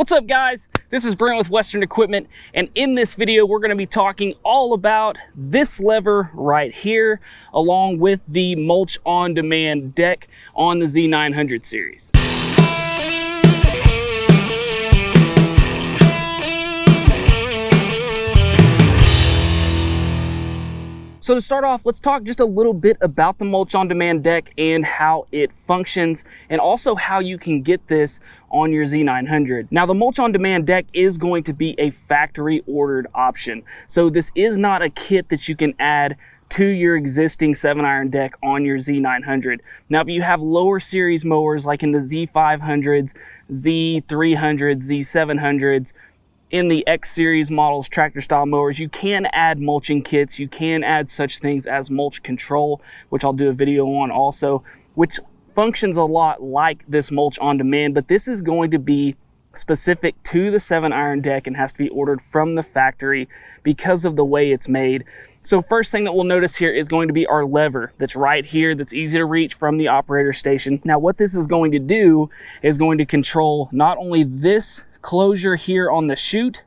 What's up, guys? This is Brent with Western Equipment, and in this video we're going to be talking all about this lever right here along with the Mulch On Demand deck on the Z900 series. So to start off, let's talk just a little bit about the Mulch On Demand deck and how it functions, and also how you can get this on your Z900. Now, the Mulch On Demand deck is going to be a factory ordered option. So this is not a kit that you can add to your existing 7-iron deck on your Z900. Now, if you have lower series mowers like in the Z500s, Z300s, Z700s, in the X series models, tractor style mowers, you can add mulching kits. You can add such things as mulch control, which I'll do a video on also, which functions a lot like this Mulch On Demand, but this is going to be specific to the 7-iron deck and has to be ordered from the factory because of the way it's made. So first thing that we'll notice here is going to be our lever that's right here, that's easy to reach from the operator station. Now, what this is going to do is going to control not only this closure here on the chute,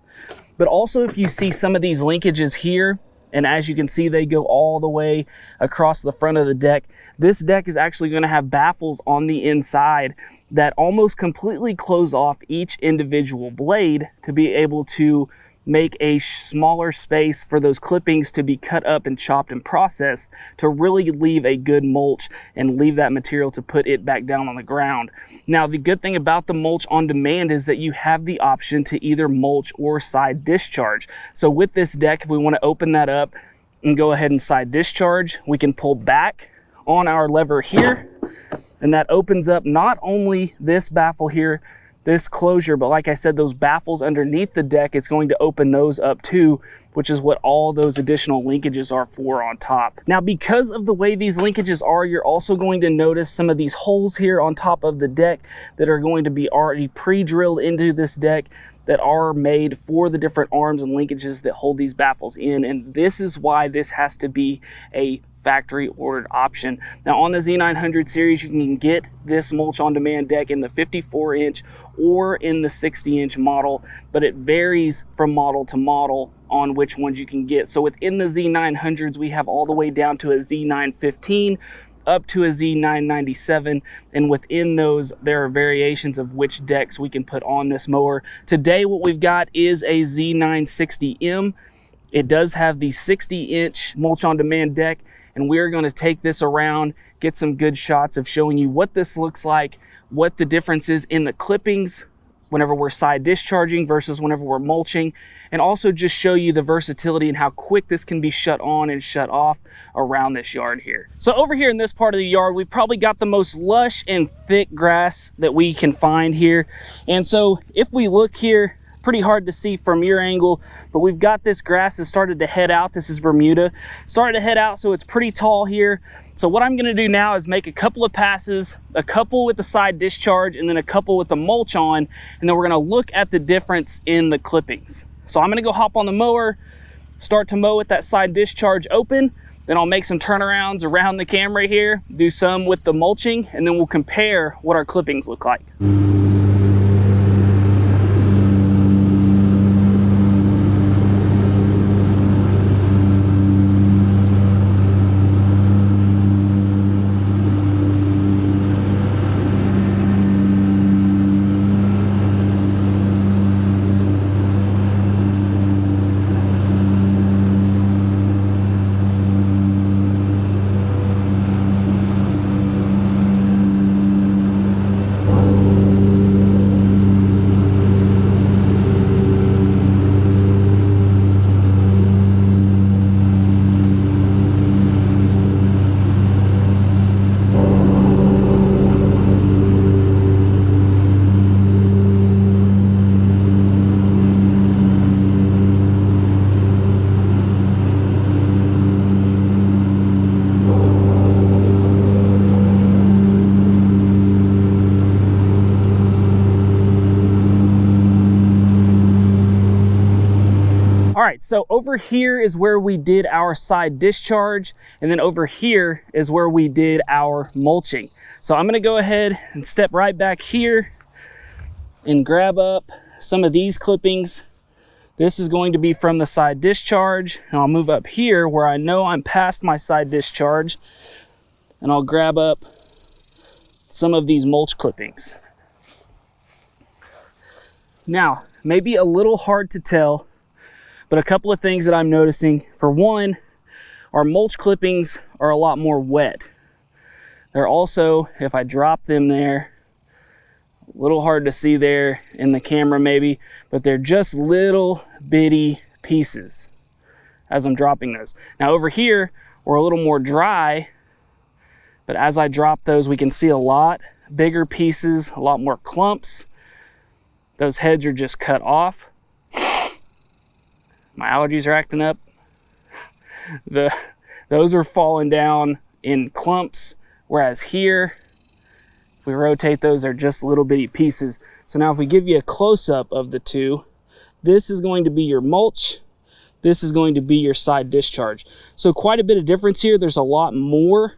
but also if you see some of these linkages here, and as you can see, they go all the way across the front of the deck. This deck is actually going to have baffles on the inside that almost completely close off each individual blade to be able to make a smaller space for those clippings to be cut up and chopped and processed to really leave a good mulch and leave that material to put it back down on the ground. Now, the good thing about the Mulch On Demand is that you have the option to either mulch or side discharge. So with this deck, if we want to open that up and go ahead and side discharge, we can pull back on our lever here, and that opens up not only this baffle here, this closure, but like I said, those baffles underneath the deck, it's going to open those up too, which is what all those additional linkages are for on top. Now, because of the way these linkages are, you're also going to notice some of these holes here on top of the deck that are going to be already pre-drilled into this deck that are made for the different arms and linkages that hold these baffles in. And this is why this has to be a factory ordered option. Now, on the Z900 series, you can get this Mulch On Demand deck in the 54-inch or in the 60-inch model, but it varies from model to model on which ones you can get. So within the Z900s, we have all the way down to a Z915, up to a Z997, and within those there are variations of which decks we can put on this mower. Today what we've got is a Z960M. It does have the 60-inch Mulch On Demand deck, and we're going to take this around, get some good shots of showing you what this looks like, what the difference is in the clippings whenever we're side discharging versus whenever we're mulching, and also just show you the versatility and how quick this can be shut on and shut off around this yard here. So over here in this part of the yard, we've probably got the most lush and thick grass that we can find here. And so if we look here, pretty hard to see from your angle, but we've got this grass that started to head out. This is Bermuda, started to head out, so it's pretty tall here. So what I'm gonna do now is make a couple of passes, a couple with the side discharge and then a couple with the mulch on, and then we're gonna look at the difference in the clippings. So I'm gonna go hop on the mower, start to mow with that side discharge open, then I'll make some turnarounds around the camera here, do some with the mulching, and then we'll compare what our clippings look like. All right, so over here is where we did our side discharge, and then over here is where we did our mulching. So I'm gonna go ahead and step right back here and grab up some of these clippings. This is going to be from the side discharge, and I'll move up here where I know I'm past my side discharge, and I'll grab up some of these mulch clippings. Now, maybe a little hard to tell, but a couple of things that I'm noticing. For one, our mulch clippings are a lot more wet. They're also, if I drop them there, a little hard to see there in the camera maybe, but they're just little bitty pieces as I'm dropping those. Now over here, we're a little more dry, but as I drop those, we can see a lot bigger pieces, a lot more clumps. Those heads are just cut off. My allergies are acting up. Those are falling down in clumps, whereas here, if we rotate those, they're just little bitty pieces. So now if we give you a close-up of the two, this is going to be your mulch, this is going to be your side discharge. So quite a bit of difference here. There's a lot more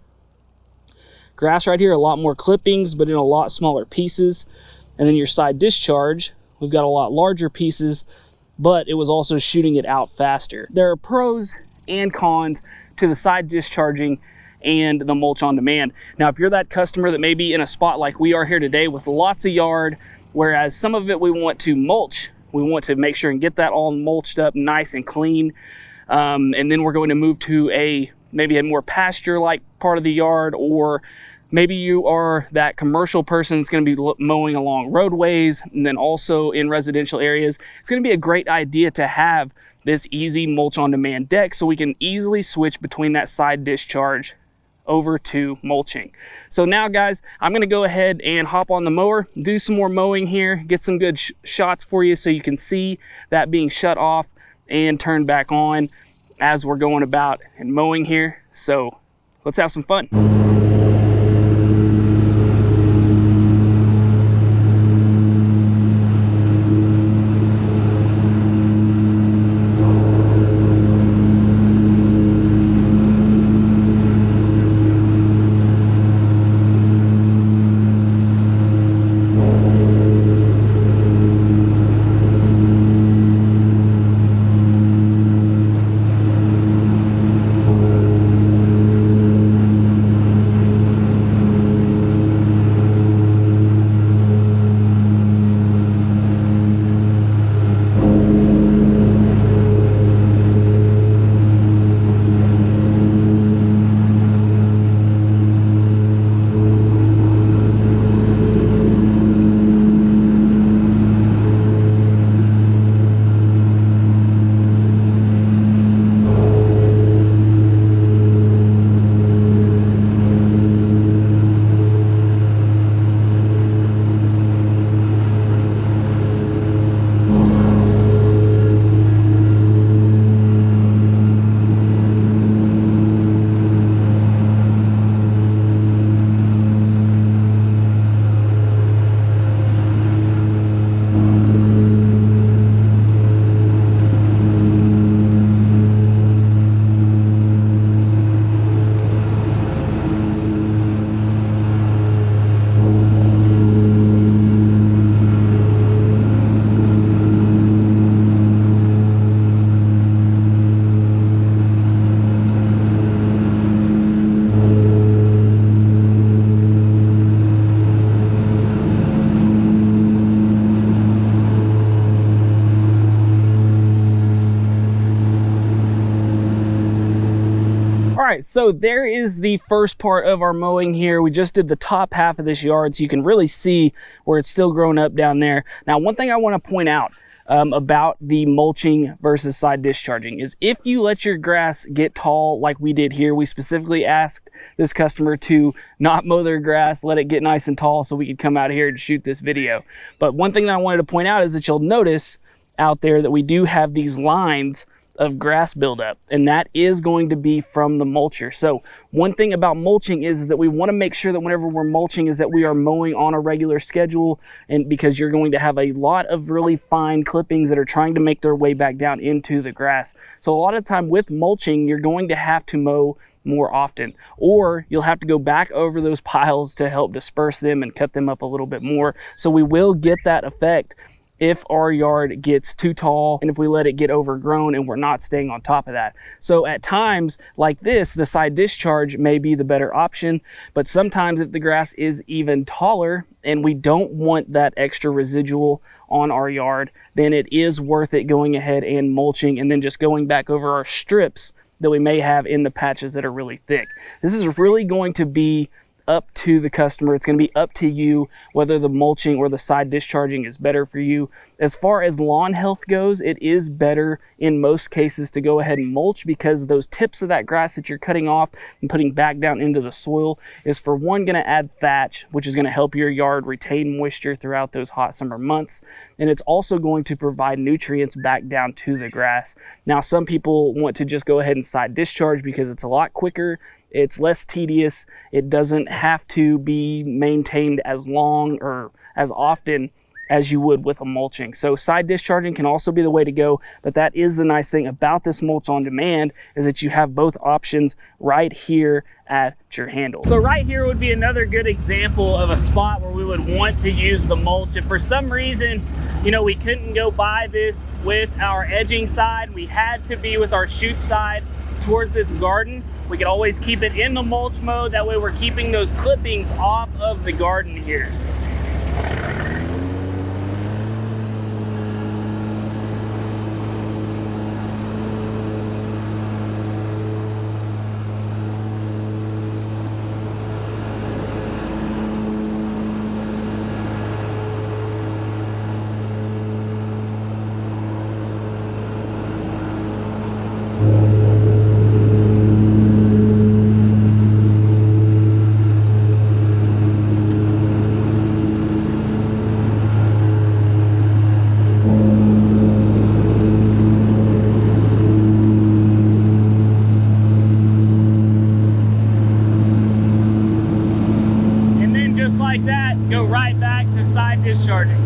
grass right here, a lot more clippings, but in a lot smaller pieces. And then your side discharge, we've got a lot larger pieces, but it was also shooting it out faster. There are pros and cons to the side discharging and the Mulch On Demand. Now, if you're that customer that may be in a spot like we are here today with lots of yard, whereas some of it we want to mulch, we want to make sure and get that all mulched up nice and clean, and then we're going to move to maybe a more pasture-like part of the yard, or maybe you are that commercial person that's going to be mowing along roadways and then also in residential areas. It's going to be a great idea to have this easy Mulch On Demand deck so we can easily switch between that side discharge over to mulching. So now guys, I'm going to go ahead and hop on the mower, do some more mowing here, get some good shots for you so you can see that being shut off and turned back on as we're going about and mowing here. So let's have some fun. right, so there is the first part of our mowing here. We just did the top half of this yard, so you can really see where it's still growing up down there. Now, one thing I want to point out about the mulching versus side discharging is if you let your grass get tall like we did here, we specifically asked this customer to not mow their grass, let it get nice and tall so we could come out here and shoot this video. But one thing that I wanted to point out is that you'll notice out there that we do have these lines of grass buildup, and that is going to be from the mulcher. So one thing about mulching is that we want to make sure that whenever we're mulching is that we are mowing on a regular schedule, and because you're going to have a lot of really fine clippings that are trying to make their way back down into the grass. So a lot of time with mulching, you're going to have to mow more often, or you'll have to go back over those piles to help disperse them and cut them up a little bit more. So we will get that effect if our yard gets too tall and if we let it get overgrown and we're not staying on top of that. So at times like this, the side discharge may be the better option, but sometimes if the grass is even taller and we don't want that extra residual on our yard, then it is worth it going ahead and mulching and then just going back over our strips that we may have in the patches that are really thick. This is really going to be up to the customer. It's going to be up to you whether the mulching or the side discharging is better for you. As far as lawn health goes, it is better in most cases to go ahead and mulch, because those tips of that grass that you're cutting off and putting back down into the soil is, for one, going to add thatch, which is going to help your yard retain moisture throughout those hot summer months. And it's also going to provide nutrients back down to the grass. Now, some people want to just go ahead and side discharge because it's a lot quicker. It's less tedious. It doesn't have to be maintained as long or as often as you would with a mulching. So side discharging can also be the way to go, but that is the nice thing about this Mulch On Demand, is that you have both options right here at your handle. So right here would be another good example of a spot where we would want to use the mulch. If for some reason, you know, we couldn't go by this with our edging side, we had to be with our shoot side towards this garden, we could always keep it in the mulch mode. That way we're keeping those clippings off of the garden here. Like that, go right back to side discharging.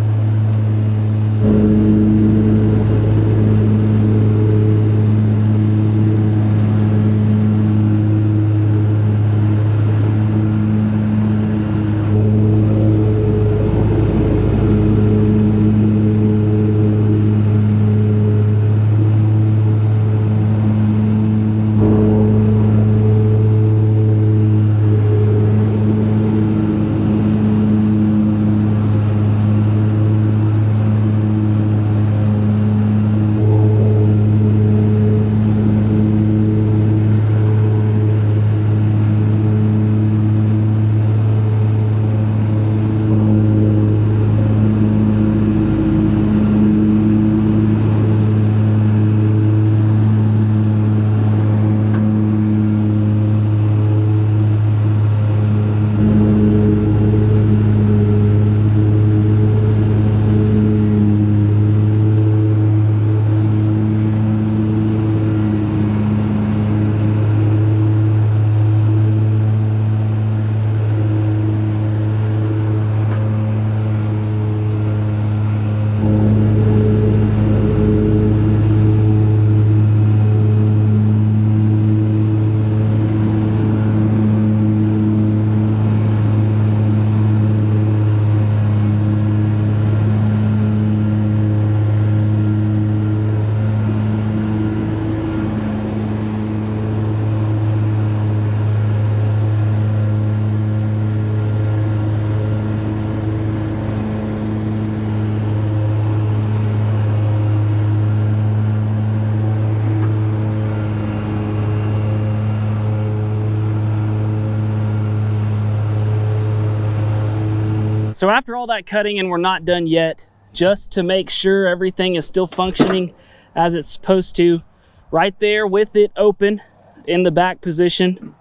So after all that cutting, and we're not done yet, just to make sure everything is still functioning as it's supposed to, right there with it open in the back position,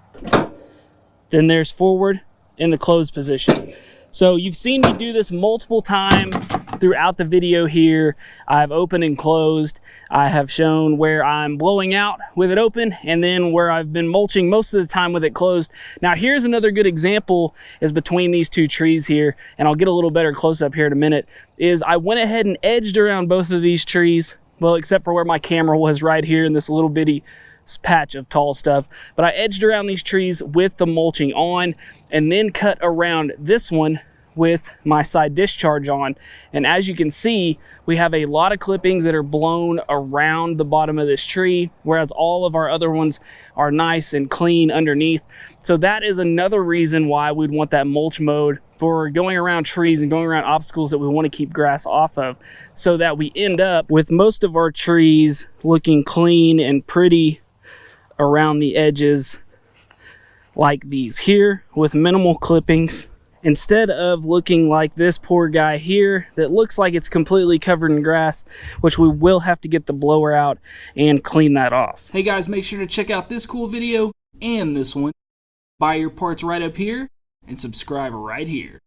then there's forward in the closed position. So you've seen me do this multiple times throughout the video here. I've opened and closed. I have shown where I'm blowing out with it open, and then where I've been mulching most of the time with it closed. Now here's another good example, is between these two trees here, and I'll get a little better close up here in a minute, is I went ahead and edged around both of these trees, well, except for where my camera was right here in this little bitty patch of tall stuff. But I edged around these trees with the mulching on, and then cut around this one with my side discharge on. And as you can see, we have a lot of clippings that are blown around the bottom of this tree, whereas all of our other ones are nice and clean underneath. So that is another reason why we'd want that mulch mode for going around trees and going around obstacles that we want to keep grass off of, so that we end up with most of our trees looking clean and pretty around the edges like these here with minimal clippings, instead of looking like this poor guy here that looks like it's completely covered in grass, which we will have to get the blower out and clean that off. Hey guys, make sure to check out this cool video and this one. Buy your parts right up here and subscribe right here.